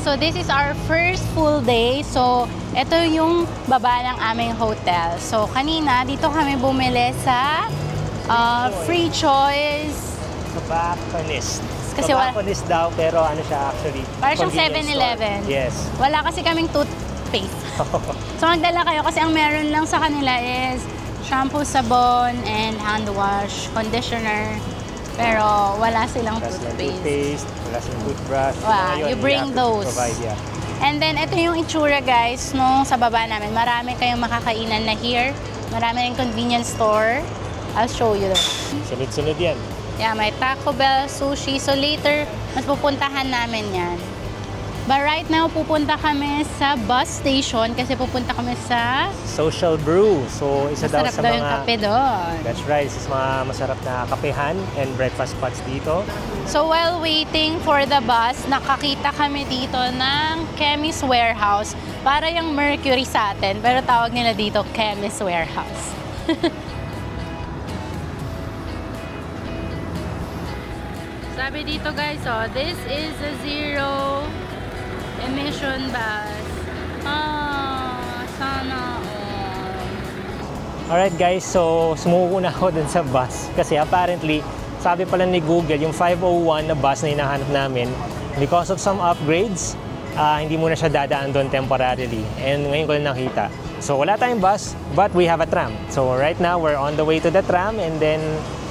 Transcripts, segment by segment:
so this is our first full day. So, ito yung baba ng aming hotel. So, kanina, dito kami bumili sa Free Choice. Tobacconist. Kasi Tobacconist daw, pero ano siya actually? Parang siyang 7-Eleven. Yes. Wala kasi kaming toothpaste. So, magdala kayo kasi ang meron lang sa kanila is shampoo, sabon, and hand wash, conditioner. Pero wala silang toothpaste. Wala silang toothbrush. Wow, you bring those. Provide, yeah. And then, ito yung itsura guys, nung sa baba namin. Marami kayong makakainan na here. Marami rin convenience store. I'll show you. Sunod-sunod yan. Yeah, may Taco Bell, sushi. So later, mas pupuntahan namin yan. But right now, pupunta kami sa bus station kasi pupunta kami sa Social Brew. So, isa daw sa mga... yung kape doon. That's right. Isa sa mga masarap na kapehan and breakfast spots dito. So, while waiting for the bus, nakakita kami dito ng Chemist Warehouse. Para yung Mercury sa atin, pero tawag nila dito Chemist Warehouse. Sabi dito guys, oh, this is a zero emission bus. Sana all. Alright guys, so sumuko na ako dun sa bus. Kasi apparently, sabi pala ni Google, yung 501 na bus na hinahanap namin, because of some upgrades, hindi muna siya dadaan doon temporarily. And ngayon ko lang nakita. So wala tayong bus, but we have a tram. So right now, we're on the way to the tram, and then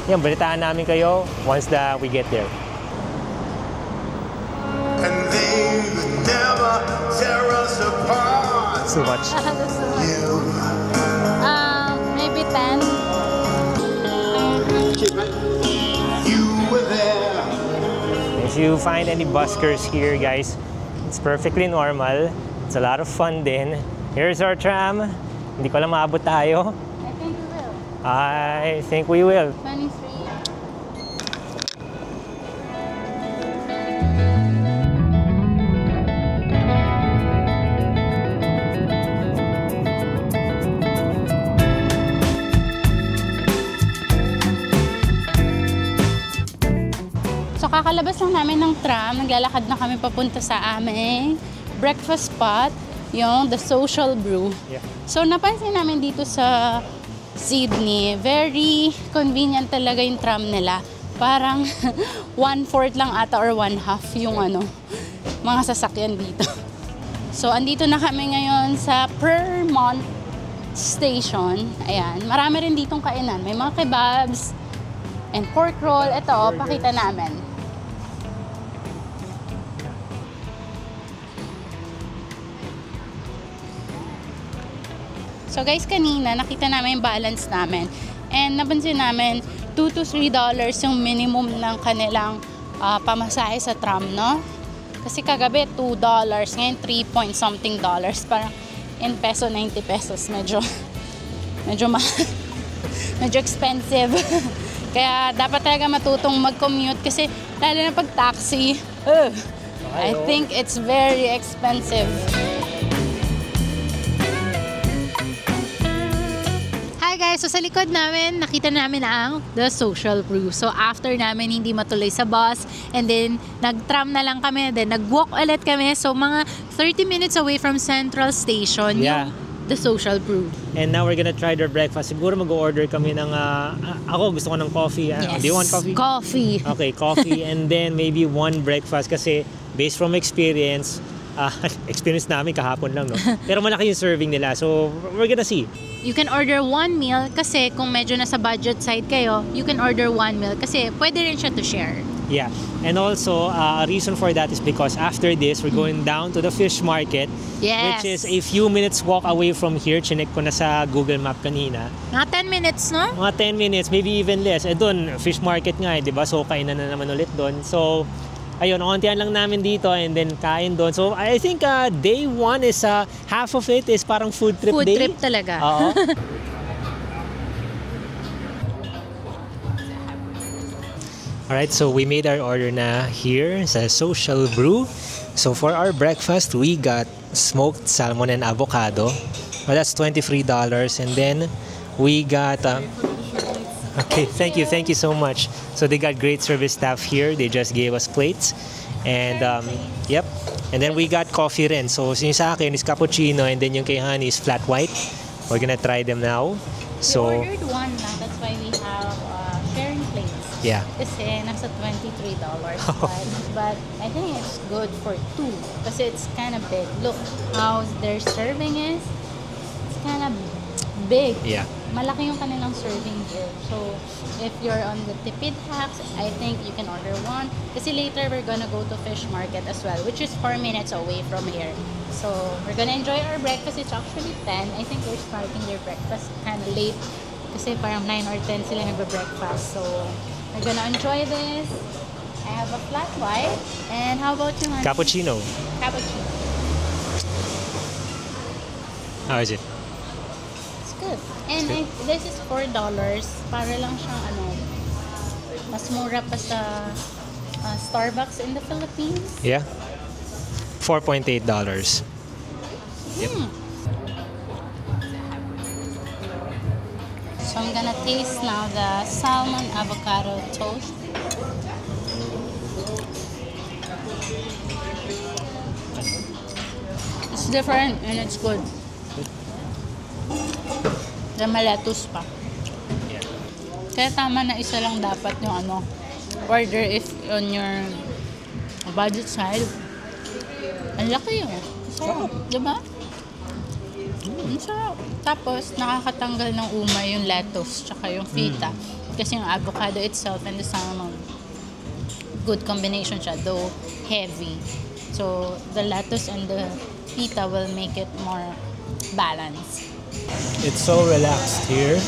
yan, balitaan namin kayo once we get there. And they would never tear us apart. So much. Maybe 10. You were there. If you find any buskers here, guys, it's perfectly normal. It's a lot of fun din. Here's our tram. Hindi ko lang maabot tayo. I think we will. I think we will. 23. So, kakalabas lang namin ng tram. Naglalakad na kami papunta sa aming breakfast spot, yung The Social Brew. Yeah. So, napansin namin dito sa Sydney, very convenient talaga yung tram nila. Parang 1/4 lang ata or 1/2 yung mga sasakyan dito. So, andito na kami ngayon sa Permont Station. Ayan, marami rin ditong kainan. May mga kebabs and pork roll. Ito, pakita namin. So guys, kanina nakita namin yung balance namin. And napansin namin, $2 to $3 yung minimum ng kanilang pamasahe sa tram, no? Kasi kagabi, $2. Ngayon, 3 point something dollars. Parang in peso, 90 pesos. Medyo expensive. Kaya dapat talaga matutong mag-commute kasi lalo na pag taxi, I think it's very expensive. Hi guys! So sa likod namin, nakita namin ang The Social Brew. So after namin hindi matuloy sa bus, and then nag-tram na lang kami, then nag-walk ulit kami. So mga 30 minutes away from Central Station, Yeah. yung The Social Brew. And now we're gonna try their breakfast. Siguro mag-order kami ng... ako gusto ko ng coffee. Yes. Do you want coffee? Coffee. Okay, coffee and then maybe one breakfast kasi based from experience, experience namin kahapon lang, no? Pero malaki yung serving nila. So, we're gonna see. You can order one meal kasi kung medyo nasa budget side kayo, you can order one meal kasi pwede rin siya to share. Yeah. And also, a reason for that is because after this, we're going down to the fish market, Yes. which is a few minutes walk away from here. Chinek ko na sa Google Map kanina. Mga 10 minutes, no? Mga 10 minutes, maybe even less. Doon, fish market nga, di ba? So, kainan na naman ulit doon. So, ayun, ontihan lang namin dito and then kain doon. So, I think day one is, half of it is parang food trip day. Food trip talaga. Oo. Alright, so we made our order na here sa Social Brew. So for our breakfast, we got smoked salmon and avocado. Well, that's $23. And then we got... okay, thank you so much. So they got great service staff here. They just gave us plates. And yep. And then we got coffee rin. So yung sa akin is cappuccino and then yung kay Honey is flat white. We're gonna try them now. So we ordered one lang. That's why we have sharing plates. yeah. Kasi nasa $23. but I think it's good for two. Kasi it's kind of big. Look how their serving is. It's kind of big. Yeah. Malaki yung kanilang serving here. So, if you're on the tipid hacks, I think you can order one. Kasi later, we're gonna go to Fish Market as well, which is 4 minutes away from here. So, we're gonna enjoy our breakfast. It's actually 10. I think they're starting their breakfast kind of late. Kasi parang 9 or 10 sila nagbe-breakfast. So, we're gonna enjoy this. I have a flat white. And how about you, honey? Cappuccino. Cappuccino. How is it? It's good. And this is $4. Para lang siyang mas mura pa sa Starbucks in the Philippines. Yeah. $4.8. Yep. So I'm gonna taste now the salmon avocado toast. It's different and it's good. May lettuce pa. Kaya tama na isa lang dapat yung order if on your budget side. Ang laki yun. Sarap. Diba? Ang sarap. Tapos, nakakatanggal ng umay yung lettuce tsaka yung feta. Kasi yung avocado itself and the salmon, good combination siya, though heavy. So, the lettuce and the feta will make it more balanced. It's so relaxed here.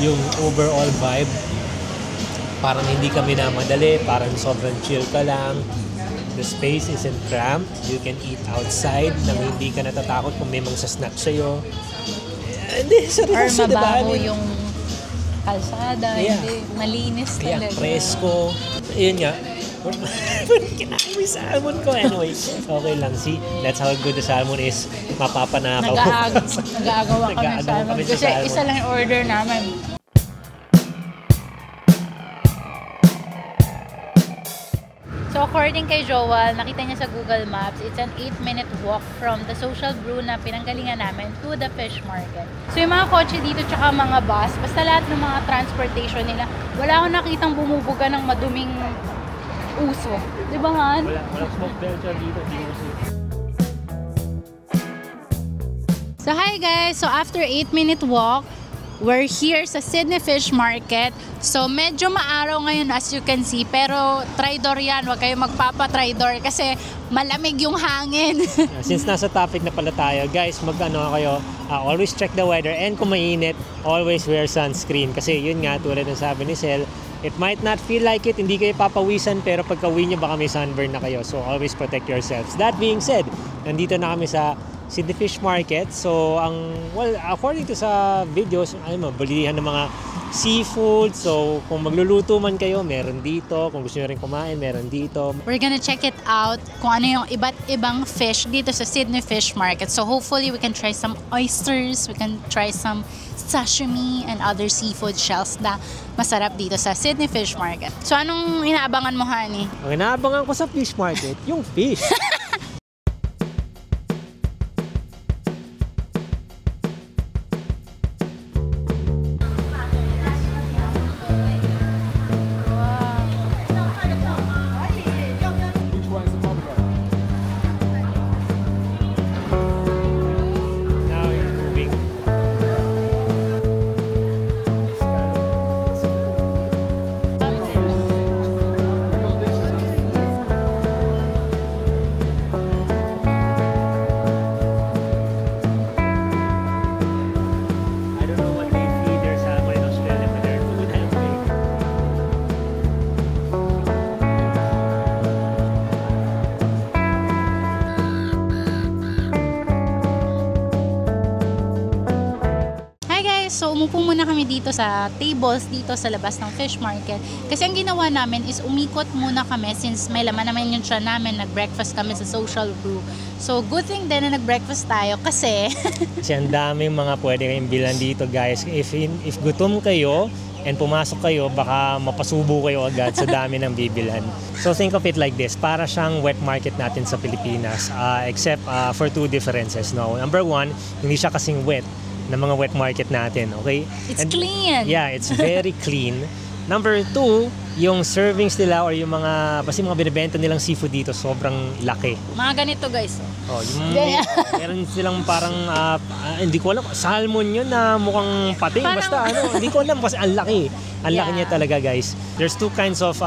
Yung overall vibe, parang hindi kami na madali, parang sobrang chill ka lang. The space isn't cramped. You can eat outside nang hindi ka natatakot kung may mga snack sa'yo. Hindi, Or seryoso, diba? mabaho yung kalsada, hindi, malinis Kaya talaga. presko. Ayun nga, kinain mo yung salmon ko. Anyway, okay lang. See, that's how good the salmon is. Mapapanakaw. Nag-aagawa kami Nag-aagawa sa salmon. kami sa Kasi salmon. isa lang yung order namin. So according kay Joel, nakita niya sa Google Maps, it's an 8-minute walk from the Social Brew na pinanggalingan namin to the Fish Market. So yung mga kotse dito tsaka mga bus, basta lahat ng mga transportation nila, wala akong nakitang bumubuga ng maduming uso. Di ba, Han? Walang smoke filter dito. So hi guys! So after 8-minute walk, we're here sa Sydney Fish Market. So medyo maaraw ngayon as you can see, pero try-door yan. Huwag kayo magpapa-try-door kasi malamig yung hangin. Since nasa topic na pala tayo, guys, kayo, always check the weather and kung mainit, always wear sunscreen. Kasi yun nga, tulad ng sabi ni Sel, it might not feel like it, hindi kayo papawisan, pero pagka-uwi nyo baka may sunburn na kayo. So always protect yourselves. That being said, nandito na kami sa Sydney Fish Market. So, according to sa videos, bilihan ng mga seafood. So, kung magluluto man kayo, meron dito. Kung gusto nyo rin kumain, meron dito. We're gonna check it out kung ano yung iba't ibang fish dito sa Sydney Fish Market. So, hopefully, we can try some oysters, we can try some sashimi and other seafood shells na masarap dito sa Sydney Fish Market. So, anong inaabangan mo, honey? Ang inaabangan ko sa fish market, yung fish. So, umupo muna kami dito sa tables dito sa labas ng fish market. Kasi ang ginawa namin is umikot muna kami since may laman naman yung tiyan namin. Nag-breakfast kami sa Social Brew. So, good thing din na nag-breakfast tayo kasi Kasi ang daming mga pwede kayong bilan dito, guys. If gutom kayo, and pumasok kayo, baka mapasubo kayo agad sa dami ng bibilhan. So think of it like this, para siyang wet market natin sa Pilipinas, except for two differences. No? Number one, hindi siya kasing wet ng mga wet market natin, okay? It's clean. Yeah, it's very clean. Number two, yung servings nila or yung basta mga binibenta nilang seafood dito, sobrang laki. Mga ganito guys. Oh, meron silang parang, hindi ko alam, salmon yun na mukhang pating. Basta hindi ko alam kasi ang laki. Ang laki niya talaga guys. There's two kinds of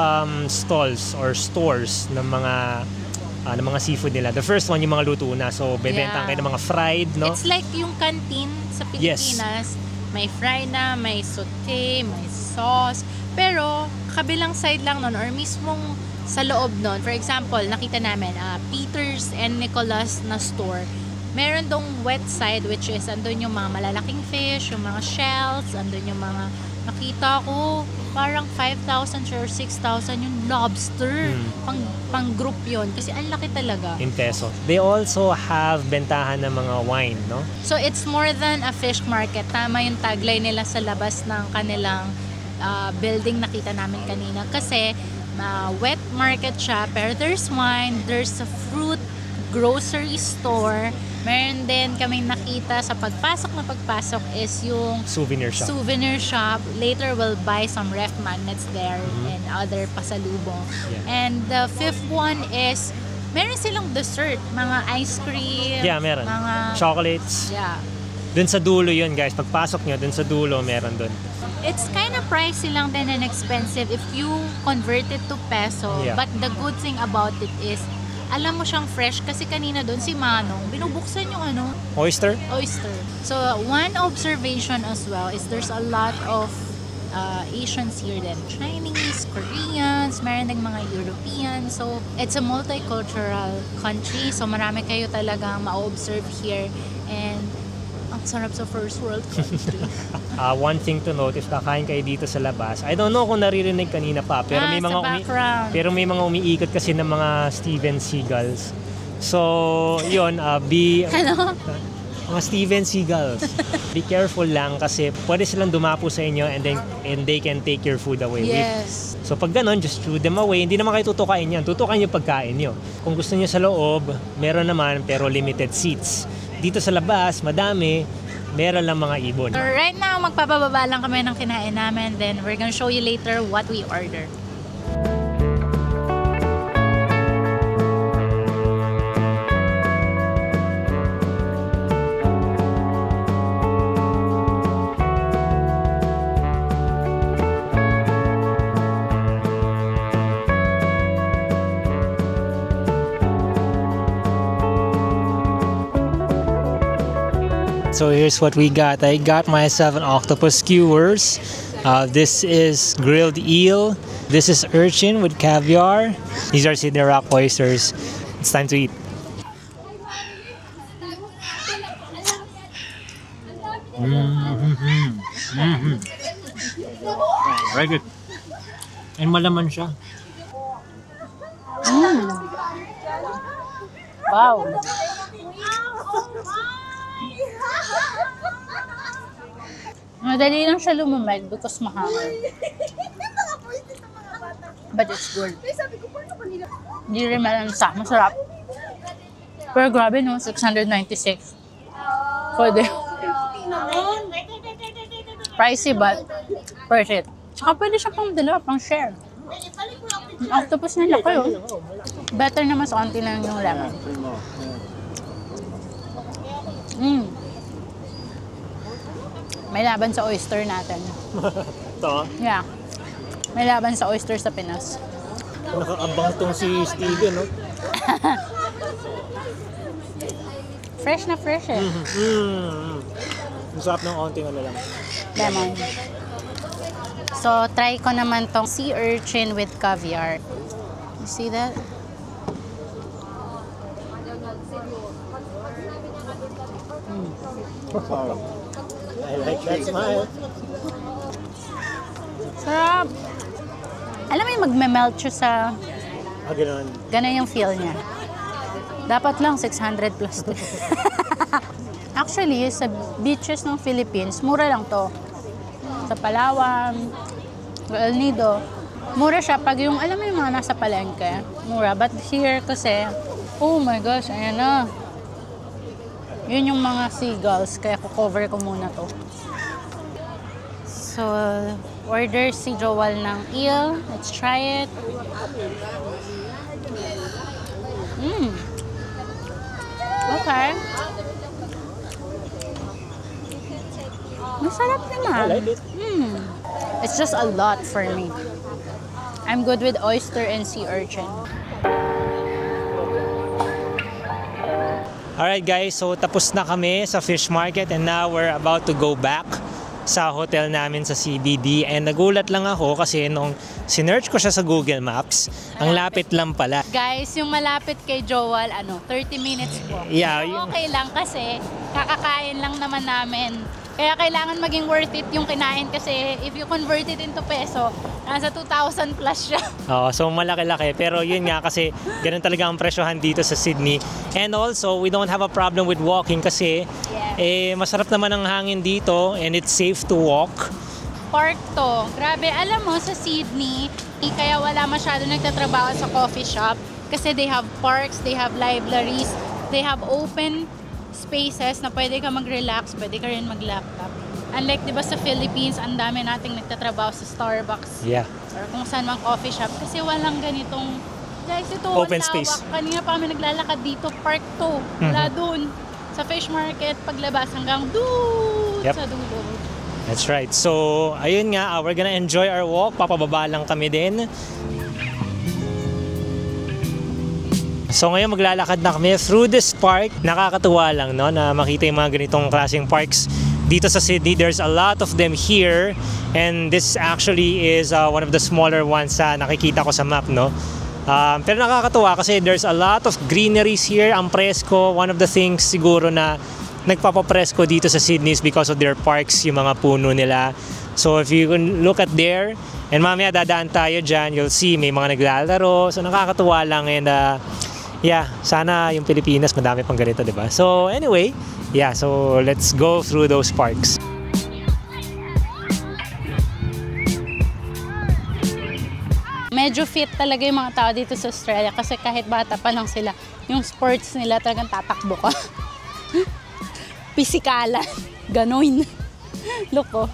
stalls or stores ng mga seafood nila. The first one, yung mga luto na. So, bebenta kayo ng mga fried, no? It's like yung canteen sa Pilipinas. May fry na, may sauté, may sauce. Pero, kabilang side lang nun, or mismong sa loob nun, for example, nakita namin, Peter's and Nicholas na store. Meron dong wet side, which is andun yung mga malalaking fish, yung mga shells, andun yung mga nakita ko, parang 5,000 or 6,000 yung lobster. Pang group yun. Kasi ang laki talaga. In peso. They also have bentahan ng mga wine, no? So, it's more than a fish market. Tama yung tagline nila sa labas ng kanilang building nakita namin kanina. Kasi, wet market siya. Pero there's wine, there's a fruit grocery store. Meron din kaming nakita sa pagpasok is yung souvenir shop. Later, we'll buy some ref magnets there and other pasalubong. Yeah. And the fifth one is, meron silang dessert. Mga ice cream. Yeah, meron. Mga chocolates. Yeah. Dun sa dulo yun guys. Pagpasok nyo, dun sa dulo, meron dun. It's kind of pricey lang din and expensive if you convert it to peso. Yeah. But the good thing about it is, alam mo siyang fresh kasi kanina doon si Manong, binubuksan yung Oyster. So, one observation as well is there's a lot of Asians here din. Chinese, Koreans, meron ding mga Europeans. So, it's a multicultural country. So, marami kayo talagang ma-observe here. And, ang sarap sa first world country. One thing to note, if kakain kayo dito sa labas, I don't know kung naririnig kanina pa, pero may mga umiikot kasi ng mga Steven Seagulls. So, yun, mga Steven Seagulls. Be careful lang kasi pwede silang dumapo sa inyo and they can take your food away. Yes. So, pag ganun, just shoo them away. Hindi naman kayo tutukain yan. Tutukain yung pagkain nyo. Kung gusto nyo sa loob, meron naman, pero limited seats. Dito sa labas, madami, meron lang mga ibon. So right now, magpapababa lang kami ng kinain namin. Then we're gonna show you later what we order. So here's what we got. I got myself an octopus skewers. This is grilled eel. This is urchin with caviar. These are Sydney Rock oysters. It's time to eat. Very good. And malaman siya. Wow. Madali lang siya lumamig because mahangin. But it's good. Hindi rin malansa. Masarap. Pero grabe no, 696. For the pricey but worth it. Tsaka pwede siya pang dalawa, pang share. Yung octopus na laki oh. Better na mas onti lang yung lemon. May laban sa oyster natin. Ito? Yeah. May laban sa oyster sa Pinas. Nakaabang tong si Steven, no? Fresh na fresh eh. Masarap ng onting lang. Lemon. So, try ko naman tong sea urchin with caviar. You see that? I like that smile. Sarap! Alam mo yung magme-melt siya sa... Ganun. Ganun yung feel niya. Dapat lang 600 plus to. Actually, sa beaches ng Philippines, mura lang to. Sa Palawan, El Nido. Mura siya pag yung, alam mo yung mga nasa palengke. Mura. But here kasi, oh my gosh, ayan na. Yun yung mga seagulls, kaya ko-cover ko muna to. So, order si Joel ng eel. Let's try it. Okay. Masarap naman. I like it. It's just a lot for me. I'm good with oyster and sea urchin. Alright guys, so tapos na kami sa fish market and now we're about to go back sa hotel namin sa CBD. And nagulat lang ako kasi nung sinearch ko siya sa Google Maps, ang lapit lang pala. Guys, yung malapit kay Joel, 30 minutes po. Yeah, So, okay lang kasi kakakain lang naman namin. Kaya kailangan maging worth it yung kinain kasi if you convert it into peso, nasa 2,000 plus siya. Oo, so malaki-laki. Pero yun nga kasi ganun talaga ang presyohan dito sa Sydney. And also, we don't have a problem with walking kasi masarap naman ang hangin dito and it's safe to walk. Park to. Grabe, alam mo sa Sydney, kaya wala masyado nagtatrabaho sa coffee shop kasi they have parks, they have libraries, they have open spaces na pwede ka mag-relax, pwede ka rin mag-laptop. Unlike, di ba sa Philippines, ang dami nating nagtatrabaho sa Starbucks. Yeah. Or kung saan mang coffee shop. Kasi walang ganitong, guys, ito Open lawak. space. Kanina pa kami naglalakad dito, park to. Wala dun. Sa fish market, paglabas hanggang doon sa dulo. That's right. So, ayun nga, we're gonna enjoy our walk. Papababa lang kami din. So ngayon maglalakad na kami through this park. Nakakatuwa lang no, na makita yung mga ganitong klaseng parks dito sa Sydney. There's a lot of them here and this actually is one of the smaller ones na nakikita ko sa map. No? Pero nakakatuwa kasi there's a lot of greeneries here. Ang presko, one of the things siguro na nagpapapresko dito sa Sydney is because of their parks, yung mga puno nila. So if you can look at there, and mamaya dadaan tayo dyan, you'll see may mga naglalaro. So nakakatuwa lang and yeah, sana yung Pilipinas madami pang ganito, di ba? So anyway, yeah, so let's go through those parks. Medyo fit talaga yung mga tao dito sa Australia kasi kahit bata pa lang sila, yung sports nila talagang tatakbo ka. Pisikalan. Ganoin. Look oh.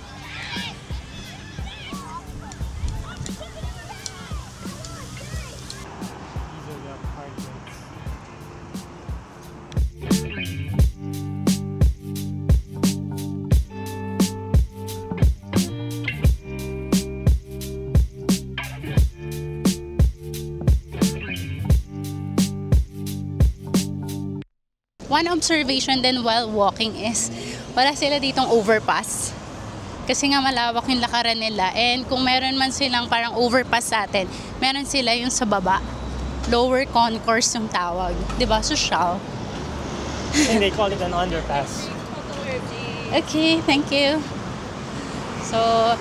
One observation din while walking is wala sila ditong overpass. Kasi nga malawak yung lakaran nila. And kung meron man silang parang overpass sa atin, meron sila yung sa baba. Lower concourse yung tawag. Diba? Social. And they call it an underpass. Okay, thank you. So,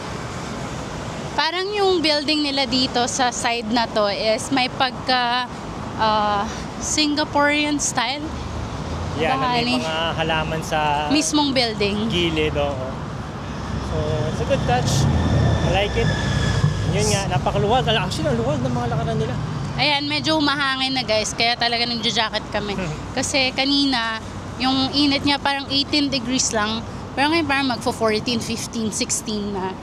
parang yung building nila dito sa side na to is may pagka Singaporean style. Yeah, na may mga halaman sa mismong building. Gilid, oo. So, it's a good touch. I like it. Yun nga, napakaluwag. Actually, ang luwag ng mga lakaran nila. Ayan, medyo umahangin na guys, kaya talaga nagja-jacket kami. Kasi kanina, yung init niya parang 18 degrees lang. Pero ngayon parang magfo-14, 15, 16 na.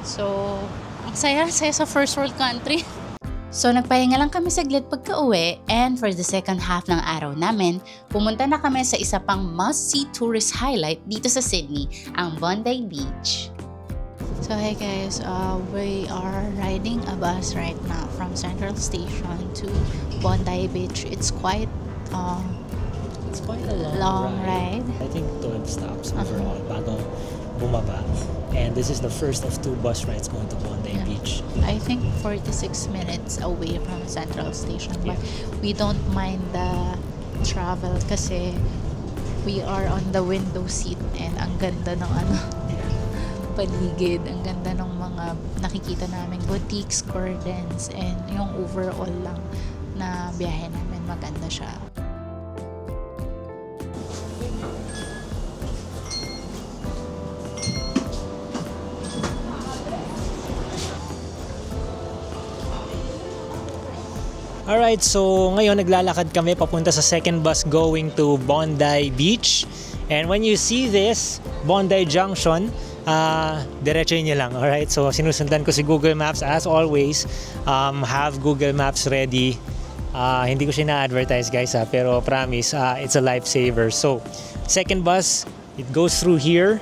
So, ang saya sa first world country. So, nagpahinga lang kami saglit pagka-uwi and for the second half ng araw namin, pumunta na kami sa isa pang must-see tourist highlight dito sa Sydney, ang Bondi Beach. So, hey guys, we are riding a bus right now from Central Station to Bondi Beach. It's quite a long ride. I think 12 stops overall bago bumaba. And this is the first of 2 bus rides going to Bondi Beach. I think 46 minutes away from Central Station, but we don't mind the travel kasi we are on the window seat and ang ganda ng paligid, ang ganda ng mga nakikita namin boutiques, gardens, and yung overall lang na biyahe namin, maganda siya. Alright, so ngayon naglalakad kami papunta sa second bus going to Bondi Beach. And when you see this, Bondi Junction, diretsuhin nyo lang. Alright, so sinusundan ko si Google Maps as always. Have Google Maps ready. Hindi ko siya na-advertise guys pero promise, it's a lifesaver. So, second bus, it goes through here.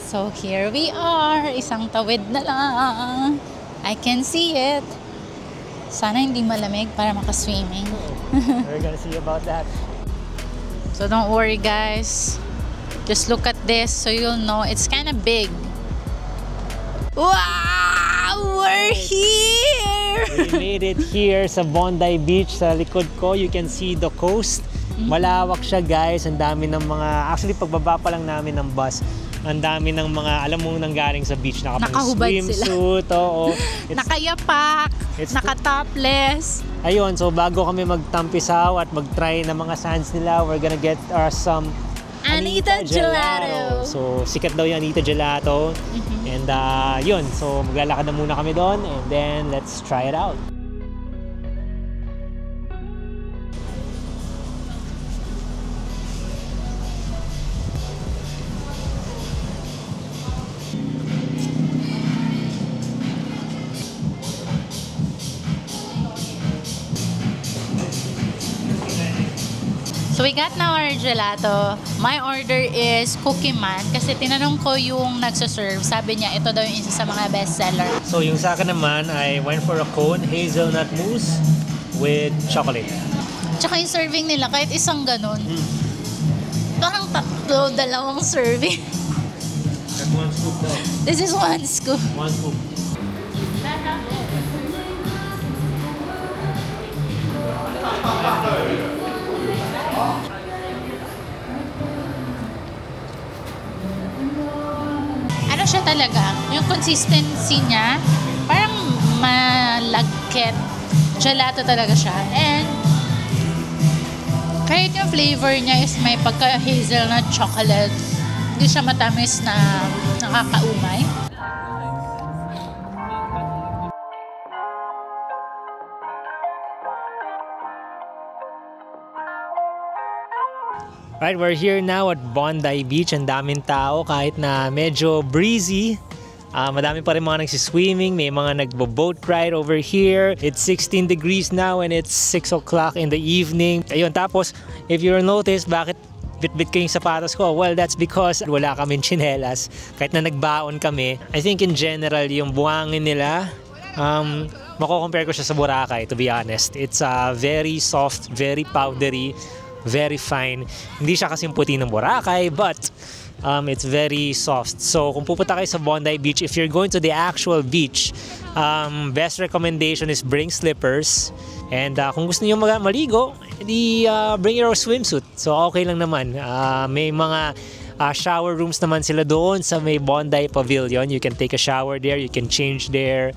So here we are, isang tawid na lang. I can see it. Sana hindi malamig para makaswimming. We're gonna see about that. So don't worry guys. Just look at this so you'll know it's kind of big. Wow! We're here! We made it here sa Bondi Beach. Sa likod ko, you can see the coast. Malawak siya guys. Ang dami ng mga, actually pagbaba pa lang namin ng bus, ang dami ng mga, alam mo, nanggaling sa beach. Nakahubad swimsuit, oo. Nakayapak, nakatopless. Ayun, so bago kami magtampisaw at mag-try ng mga sands nila, we're gonna get some Anita Gelato. So, sikat daw yung Anita Gelato. And yun, so maglalakad na muna kami doon and then let's try it out. So we got now our gelato. My order is Cookie Man kasi tinanong ko yung nagsaserve. Sabi niya ito daw yung isa sa mga bestseller. So yung sa akin naman, I went for a cone hazelnut mousse with chocolate. Tsaka yung serving nila, kahit isang ganun. Parang tatlo, dalawang serving. That's one scoop daw. This is one scoop. One scoop. Ano siya talaga? Yung consistency niya, parang malagkit. Gelato talaga siya. And kahit yung flavor niya is may pagka-hazelnut chocolate, hindi siya matamis na nakakaumay. Right, we're here now at Bondi Beach. Ang daming tao kahit na medyo breezy. Madami pa rin mga nagsiswimming, may mga nagbo-boat ride over here. It's 16 degrees now and it's 6 o'clock in the evening. Ayun, tapos if you'll notice, bakit bit-bit ko yung sapatos ko? Well, that's because wala kaming tsinelas. Kahit na nagbaon kami. I think in general, yung buhangin nila, mako-compare ko siya sa Boracay, to be honest. It's very soft, very powdery, very fine. Hindi siya kasing puti ng Boracay, but it's very soft. So kung pupunta kayo sa Bondi Beach, if you're going to the actual beach, best recommendation is bring slippers. And kung gusto niyo maligo, bring your swimsuit. So okay lang naman. May mga shower rooms naman sila doon sa may Bondi Pavilion. You can take a shower there, you can change there.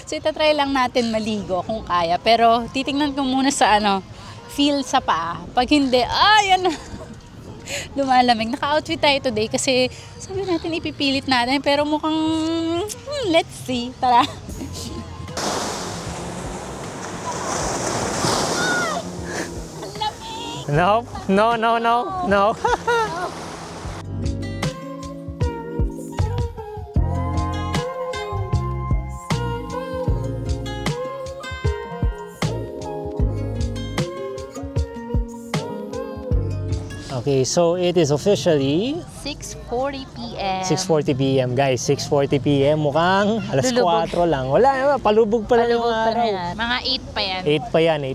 So itatry lang natin maligo kung kaya. Pero titingnan ko muna sa feel sa paa. Pag hindi, yan na. Lumalamig. Naka-outfit tayo today kasi sabi natin ipipilit natin. Pero mukhang, let's see. Tara. Ang lamig! No. Okay, so it is officially 6:40 p.m. 6:40 p.m. guys, 6:40 p.m. Mukhang alas 4 lang. Wala, palubog pa lang yung araw. Mga 8 pa yan.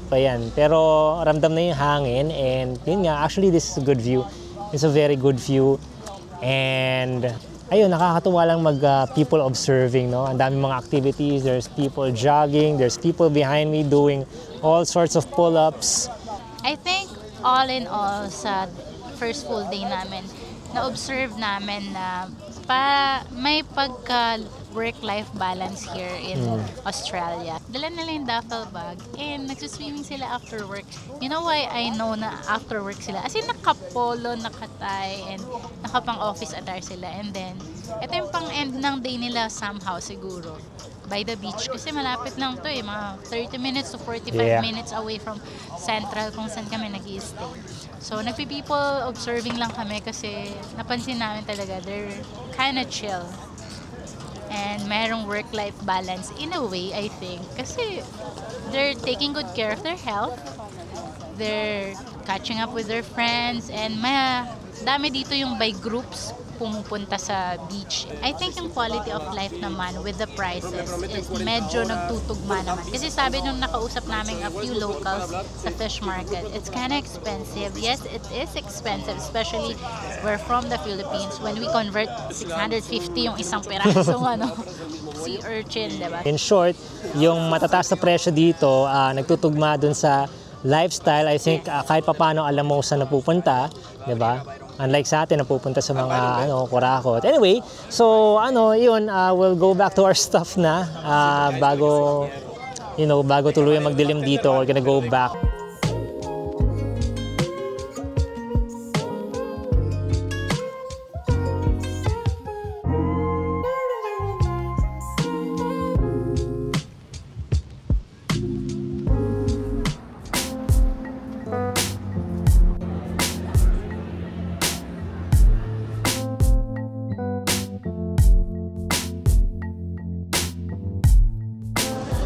8 pa yan. Pero ramdam na yung hangin and yun nga, actually this is a good view. It's a very good view. And ayun, nakakatuwa lang people observing, no? Ang daming mga activities, there's people jogging, there's people behind me doing all sorts of pull-ups. I think all in all sa first full day namin, na-observe namin na may pagka work-life balance here in Australia. Dala nila yung duffel bag and nagsuswimming sila after work. You know why I know na after work sila? As in nakapolo, nakatay, and nakapang office attire sila. And then, ito yung pang-end ng day nila somehow siguro. By the beach. Kasi malapit lang to mga 30 minutes to 45 minutes away from Central kung saan kami nag-i-stay. So, nagpi-people observing lang kami kasi napansin namin talaga they're kind of chill. And mayroong work-life balance in a way, I think. Kasi they're taking good care of their health. They're catching up with their friends. And dami dito yung by groups pumupunta sa beach. I think yung quality of life naman with the prices is medyo nagtutugma naman. Kasi sabi nung nakausap namin a few locals sa fish market, it's kind of expensive. Yes, it is expensive, especially we're from the Philippines. When we convert 650 yung isang pirasong sea urchin, diba? In short, yung matataas na presyo dito, nagtutugma dun sa lifestyle. I think kahit papaano alam mo saan napupunta, diba? Unlike sa atin, napupunta sa mga kurakot. Anyway, so yun, we'll go back to our stuff na bago tuluyan magdilim dito. We're gonna go back.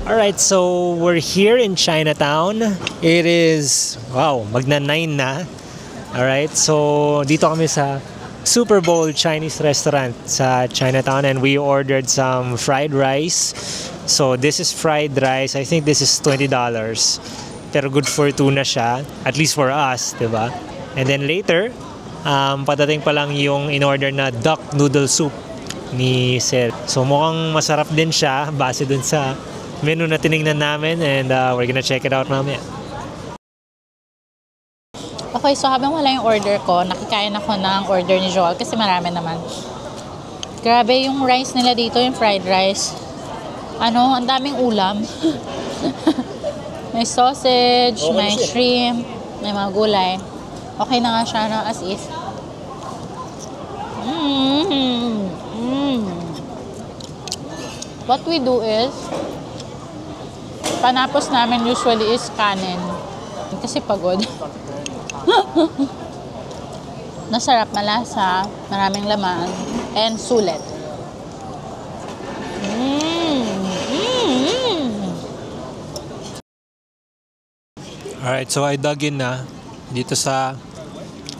Alright, so we're here in Chinatown. It is, magna-9 na. Alright, so dito kami sa Super Bowl Chinese restaurant sa Chinatown and we ordered some fried rice. So this is fried rice. I think this is $20. Pero good for 2 na siya, at least for us, diba? And then later, patating pa lang yung in-order na duck noodle soup ni Sir. So mukhang masarap din siya base dun sa menu na tinignan namin and we're gonna check it out mamaya. Okay, so habang wala yung order ko, nakikain ako ng order ni Joel kasi marami naman. Grabe yung rice nila dito, yung fried rice. Ang daming ulam. May sausage, may shrimp, may mga gulay. Okay na nga siya as is. What we do is, panapos namin usually is kanin. Kasi pagod. Nasarap, malasa, maraming laman, and sulit. Alright, so I dug in na dito sa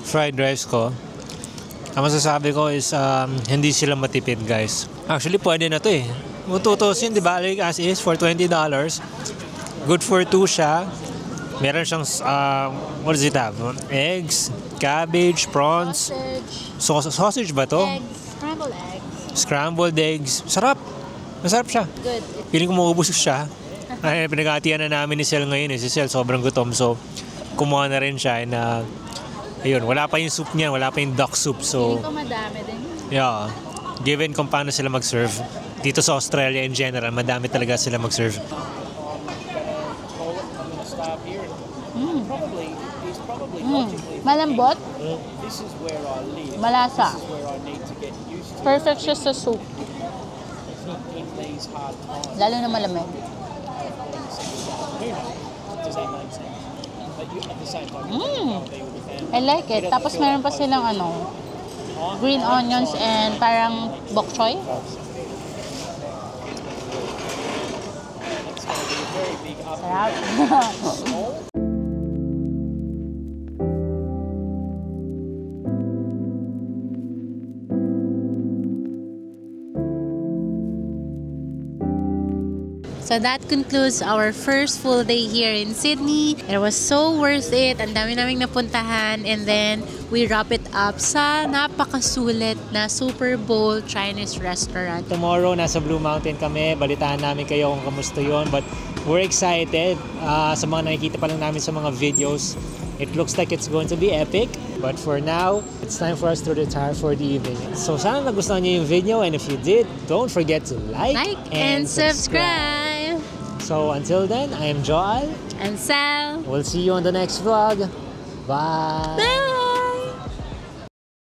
fried rice ko. Ang masasabi ko is hindi sila matipid, guys. Actually, pwede na to eh. Mututusin, di ba? Like as is for $20. Good for 2 siya. Meron siyang, what does it have? Eggs, cabbage, prawns. Sausage ba to? Eggs, scrambled eggs. Scrambled eggs. Sarap. Masarap siya. Good. Feeling ko maubos siya. Ay, pinag-aatian na namin ni Sel ngayon. Si Sel sobrang gutom. So, kumuha na rin siya. Ayun, wala pa yung soup niya. Wala pa yung duck soup. So, Feeling ko madami din. yeah. Given kung paano sila mag-serve. Dito sa Australia in general, madami talaga sila mag-serve. Malambot. Malasa. Perfect siya sa soup. Lalo na malamig. I like it. Tapos meron pa silang green onions and parang bok choy. Sarap. So that concludes our first full day here in Sydney. It was so worth it. Ang dami naming napuntahan. And then, we wrap it up sa napakasulit na Super Bowl Chinese restaurant. Tomorrow, nasa Blue Mountain kami. Balitaan namin kayo kung kamusta yun. But We're excited. Sa mga nakikita pa lang namin sa mga videos, it looks like it's going to be epic. But for now, it's time for us to retire for the evening. So sana nagustuhan niyo yung video, and if you did, don't forget to like and subscribe. So until then, I am Joel. And Sal. We'll see you on the next vlog. Bye! Bye!